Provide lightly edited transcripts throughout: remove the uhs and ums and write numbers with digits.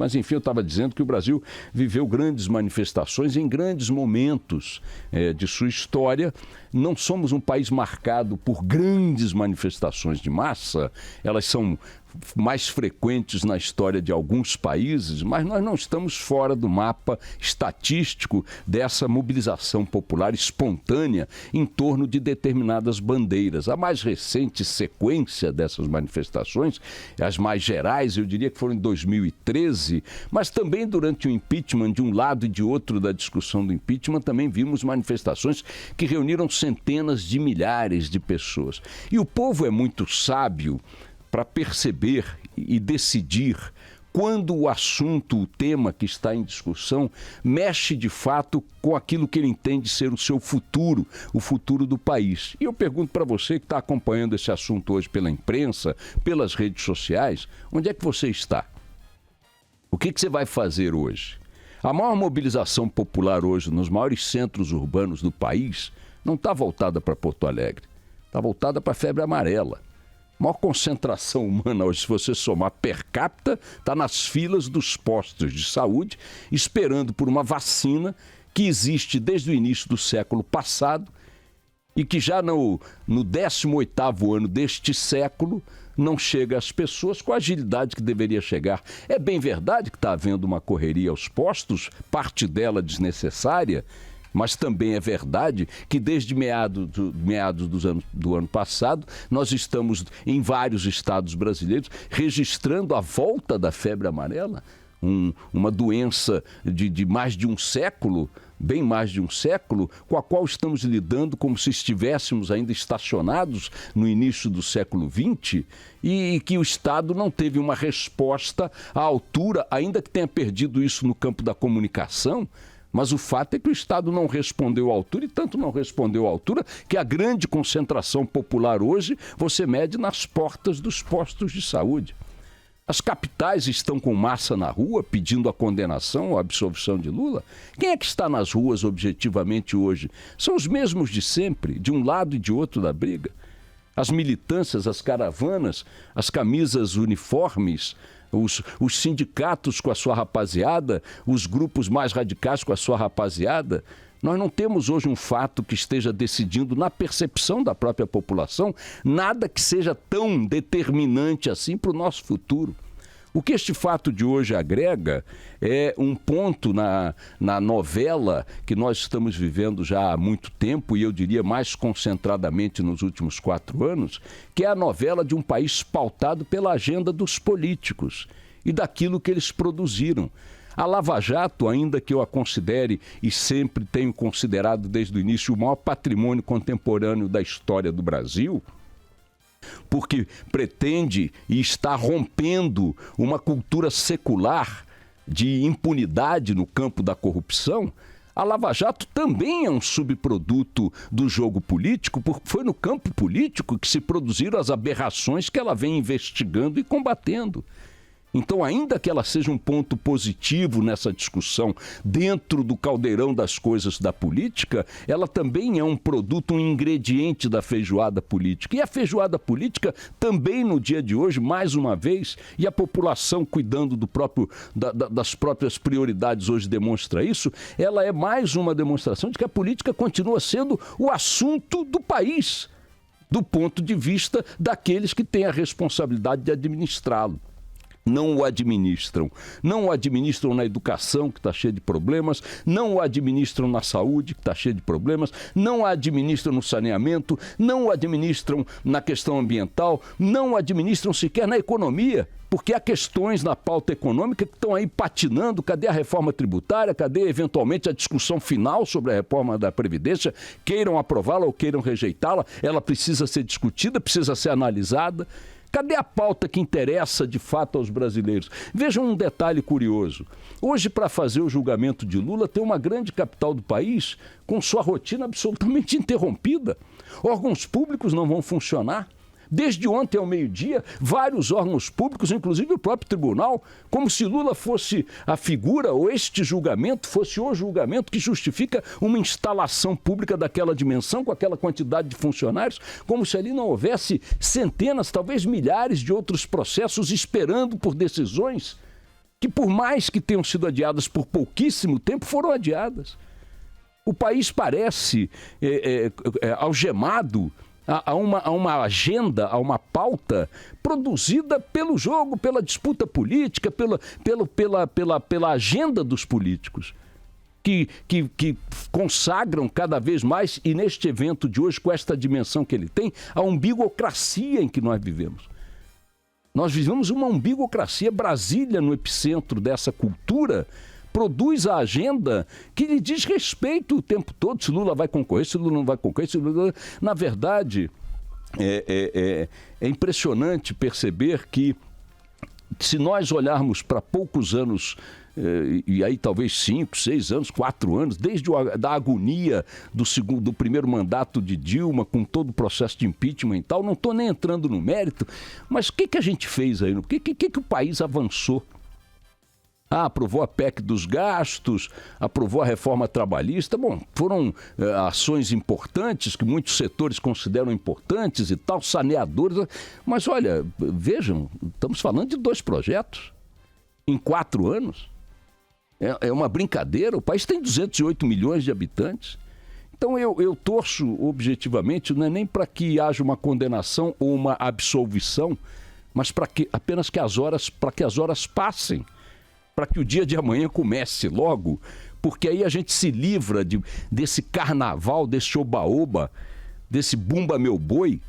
Mas, enfim, eu estava dizendo que o Brasil viveu grandes manifestações em grandes momentos de sua história. Não somos um país marcado por grandes manifestações de massa, elas são mais frequentes na história de alguns países, mas nós não estamos fora do mapa estatístico dessa mobilização popular espontânea em torno de determinadas bandeiras. A mais recente sequência dessas manifestações, as mais gerais, eu diria que foram em 2013, mas também durante o impeachment, de um lado e de outro da discussão do impeachment, também vimos manifestações que reuniram centenas de milhares de pessoas. E o povo é muito sábio para perceber e decidir quando o assunto, o tema que está em discussão, mexe de fato com aquilo que ele entende ser o seu futuro, o futuro do país. E eu pergunto para você que está acompanhando esse assunto hoje pela imprensa, pelas redes sociais, onde é que você está? O que você vai fazer hoje? A maior mobilização popular hoje nos maiores centros urbanos do país não está voltada para Porto Alegre, está voltada para a febre amarela. A maior concentração humana hoje, se você somar per capita, está nas filas dos postos de saúde, esperando por uma vacina que existe desde o início do século passado e que já no 18º ano deste século não chega às pessoas com a agilidade que deveria chegar. É bem verdade que está havendo uma correria aos postos, parte dela desnecessária, mas também é verdade que desde meados do ano passado, nós estamos em vários estados brasileiros registrando a volta da febre amarela, uma doença de mais de um século, bem mais de um século, com a qual estamos lidando como se estivéssemos ainda estacionados no início do século XX e que o Estado não teve uma resposta à altura, ainda que tenha perdido isso no campo da comunicação. Mas o fato é que o Estado não respondeu à altura, e tanto não respondeu à altura que a grande concentração popular hoje você mede nas portas dos postos de saúde. As capitais estão com massa na rua pedindo a condenação ou a absolvição de Lula. Quem é que está nas ruas objetivamente hoje? São os mesmos de sempre, de um lado e de outro da briga. As militâncias, as caravanas, as camisas uniformes, os sindicatos com a sua rapaziada, os grupos mais radicais com a sua rapaziada. Nós não temos hoje um fato que esteja decidindo, na percepção da própria população, nada que seja tão determinante assim para o nosso futuro. O que este fato de hoje agrega é um ponto na novela que nós estamos vivendo já há muito tempo, e eu diria mais concentradamente nos últimos 4 anos, que é a novela de um país pautado pela agenda dos políticos e daquilo que eles produziram. A Lava Jato, ainda que eu a considere e sempre tenho considerado desde o início o maior patrimônio contemporâneo da história do Brasil, porque pretende e está rompendo uma cultura secular de impunidade no campo da corrupção, a Lava Jato também é um subproduto do jogo político, porque foi no campo político que se produziram as aberrações que ela vem investigando e combatendo. Então, ainda que ela seja um ponto positivo nessa discussão dentro do caldeirão das coisas da política, ela também é um produto, um ingrediente da feijoada política. E a feijoada política também no dia de hoje, mais uma vez, e a população cuidando das próprias prioridades hoje demonstra isso, ela é mais uma demonstração de que a política continua sendo o assunto do país, do ponto de vista daqueles que têm a responsabilidade de administrá-lo. Não o administram. Não o administram na educação, que está cheia de problemas, não o administram na saúde, que está cheia de problemas, não o administram no saneamento, não o administram na questão ambiental, não o administram sequer na economia, porque há questões na pauta econômica que estão aí patinando. Cadê a reforma tributária? Cadê, eventualmente, a discussão final sobre a reforma da Previdência? Queiram aprová-la ou queiram rejeitá-la, ela precisa ser discutida, precisa ser analisada. Cadê a pauta que interessa de fato aos brasileiros? Vejam um detalhe curioso. Hoje, para fazer o julgamento de Lula, tem uma grande capital do país com sua rotina absolutamente interrompida. Órgãos públicos não vão funcionar. Desde ontem ao meio-dia, vários órgãos públicos, inclusive o próprio tribunal, como se Lula fosse a figura, ou este julgamento fosse o julgamento que justifica uma instalação pública daquela dimensão, com aquela quantidade de funcionários, como se ali não houvesse centenas, talvez milhares de outros processos esperando por decisões. que por mais que tenham sido adiadas por pouquíssimo tempo, foram adiadas. O país parece algemado a uma agenda, a uma pauta produzida pelo jogo, pela disputa política, pela agenda dos políticos, que consagram cada vez mais, e neste evento de hoje, com esta dimensão que ele tem, a umbigocracia em que nós vivemos. Nós vivemos uma umbigocracia. Brasília, no epicentro dessa cultura, produz a agenda que lhe diz respeito o tempo todo, se Lula vai concorrer, se Lula não vai concorrer, se Lula... Na verdade, é impressionante perceber que, se nós olharmos para poucos anos, e aí talvez 5, 6 anos, 4 anos, desde da agonia do primeiro mandato de Dilma, com todo o processo de impeachment e tal, não estou nem entrando no mérito, mas o que a gente fez aí? O que o país avançou? Aprovou a PEC dos gastos, aprovou a reforma trabalhista. Bom, foram ações importantes, que muitos setores consideram importantes e tal, saneadores. Mas olha, vejam, estamos falando de 2 projetos em 4 anos. É uma brincadeira. O país tem 208 milhões de habitantes. Então eu torço objetivamente, não é nem para que haja uma condenação ou uma absolvição, mas apenas que as horas passem, para que o dia de amanhã comece logo, porque aí a gente se livra desse carnaval, desse oba-oba, desse bumba meu boi,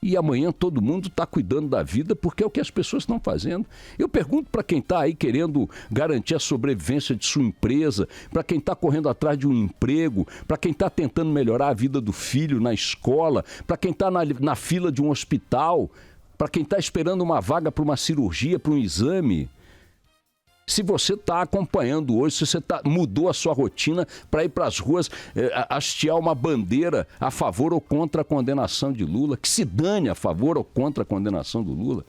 e amanhã todo mundo está cuidando da vida, porque é o que as pessoas estão fazendo. Eu pergunto para quem está aí querendo garantir a sobrevivência de sua empresa, para quem está correndo atrás de um emprego, para quem está tentando melhorar a vida do filho na escola, para quem está na fila de um hospital, para quem está esperando uma vaga para uma cirurgia, para um exame. Se você está acompanhando hoje, se você mudou a sua rotina para ir para as ruas hastear uma bandeira a favor ou contra a condenação de Lula, que se dane a favor ou contra a condenação do Lula.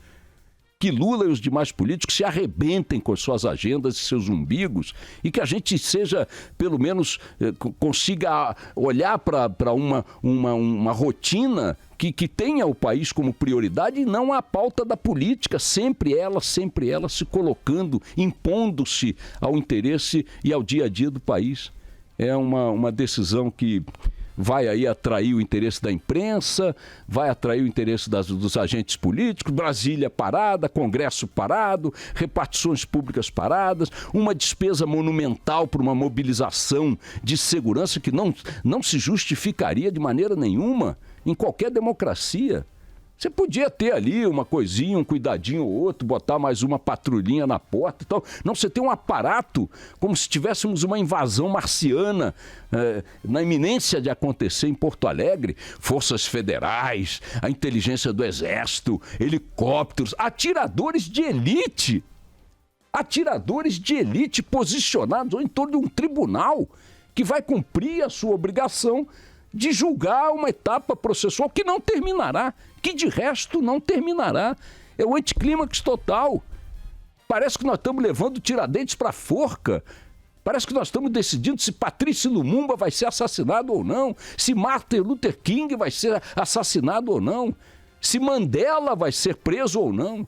Que Lula e os demais políticos se arrebentem com as suas agendas e seus umbigos, e que a gente seja, pelo menos, consiga olhar para uma rotina que tenha o país como prioridade e não a pauta da política, sempre ela se colocando, impondo-se ao interesse e ao dia a dia do país. É uma decisão que vai aí atrair o interesse da imprensa, vai atrair o interesse dos agentes políticos, Brasília parada, Congresso parado, repartições públicas paradas, uma despesa monumental para uma mobilização de segurança que não se justificaria de maneira nenhuma em qualquer democracia. Você podia ter ali uma coisinha, um cuidadinho ou outro, botar mais uma patrulhinha na porta e tal. Não, você tem um aparato como se tivéssemos uma invasão marciana na iminência de acontecer em Porto Alegre. Forças federais, a inteligência do Exército, helicópteros, atiradores de elite. Atiradores de elite posicionados em torno de um tribunal que vai cumprir a sua obrigação de julgar uma etapa processual que não terminará, que de resto não terminará. É o anticlímax total. Parece que nós estamos levando Tiradentes para a forca. Parece que nós estamos decidindo se Patrício Lumumba vai ser assassinado ou não, se Martin Luther King vai ser assassinado ou não, se Mandela vai ser preso ou não.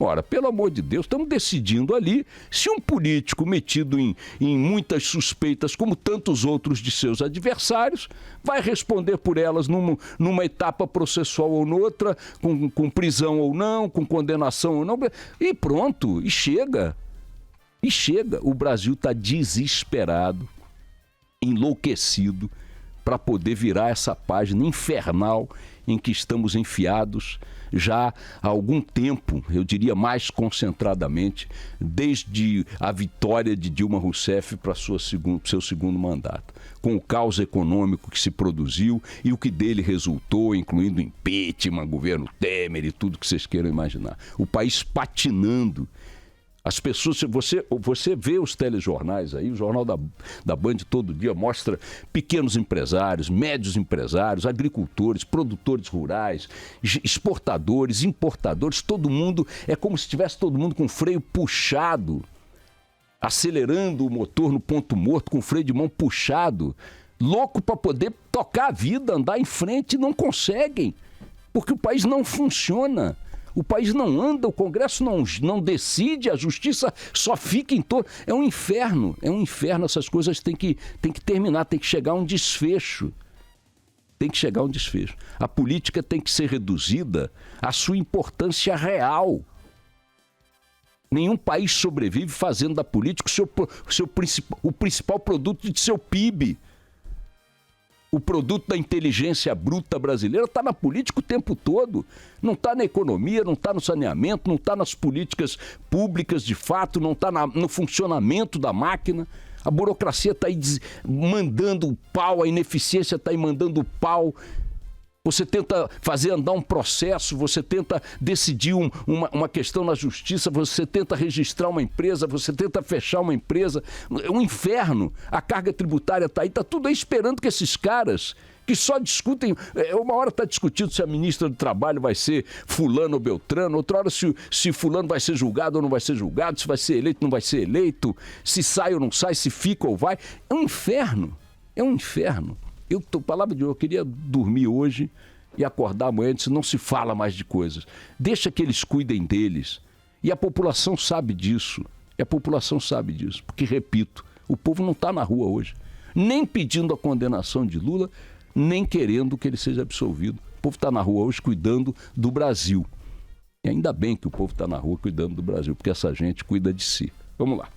Ora, pelo amor de Deus, estamos decidindo ali se um político metido em muitas suspeitas, como tantos outros de seus adversários, vai responder por elas numa etapa processual ou noutra, com prisão ou não, com condenação ou não, e pronto, e chega. E chega. O Brasil está desesperado, enlouquecido, para poder virar essa página infernal em que estamos enfiados já há algum tempo, eu diria mais concentradamente, desde a vitória de Dilma Rousseff para seu segundo mandato, com o caos econômico que se produziu e o que dele resultou, incluindo impeachment, governo Temer e tudo que vocês queiram imaginar. O país patinando. As pessoas, você vê os telejornais aí, o Jornal da Band todo dia mostra pequenos empresários, médios empresários, agricultores, produtores rurais, exportadores, importadores, todo mundo, é como se tivesse todo mundo com freio puxado, acelerando o motor no ponto morto, com freio de mão puxado, louco para poder tocar a vida, andar em frente, e não conseguem, porque o país não funciona. O país não anda, o Congresso não decide, a justiça só fica em torno. É um inferno, essas coisas têm que terminar, tem que chegar a um desfecho. Tem que chegar a um desfecho. A política tem que ser reduzida à sua importância real. Nenhum país sobrevive fazendo da política o principal produto de seu PIB. O produto da inteligência bruta brasileira está na política o tempo todo. Não está na economia, não está no saneamento, não está nas políticas públicas de fato, não está no funcionamento da máquina. A burocracia está aí mandando o pau, a ineficiência está aí mandando o pau. Você tenta fazer andar um processo, você tenta decidir uma questão na justiça, você tenta registrar uma empresa, você tenta fechar uma empresa. É um inferno. A carga tributária está aí, está tudo aí esperando que esses caras que só discutem... Uma hora está discutindo se a ministra do Trabalho vai ser fulano ou beltrano, outra hora se fulano vai ser julgado ou não vai ser julgado, se vai ser eleito ou não vai ser eleito, se sai ou não sai, se fica ou vai. É um inferno. É um inferno. Palavra de Deus, eu queria dormir hoje e acordar amanhã e dizer, não se fala mais de coisas. Deixa que eles cuidem deles. E a população sabe disso. Porque, repito, o povo não está na rua hoje. Nem pedindo a condenação de Lula, nem querendo que ele seja absolvido. O povo está na rua hoje cuidando do Brasil. E ainda bem que o povo está na rua cuidando do Brasil, porque essa gente cuida de si. Vamos lá.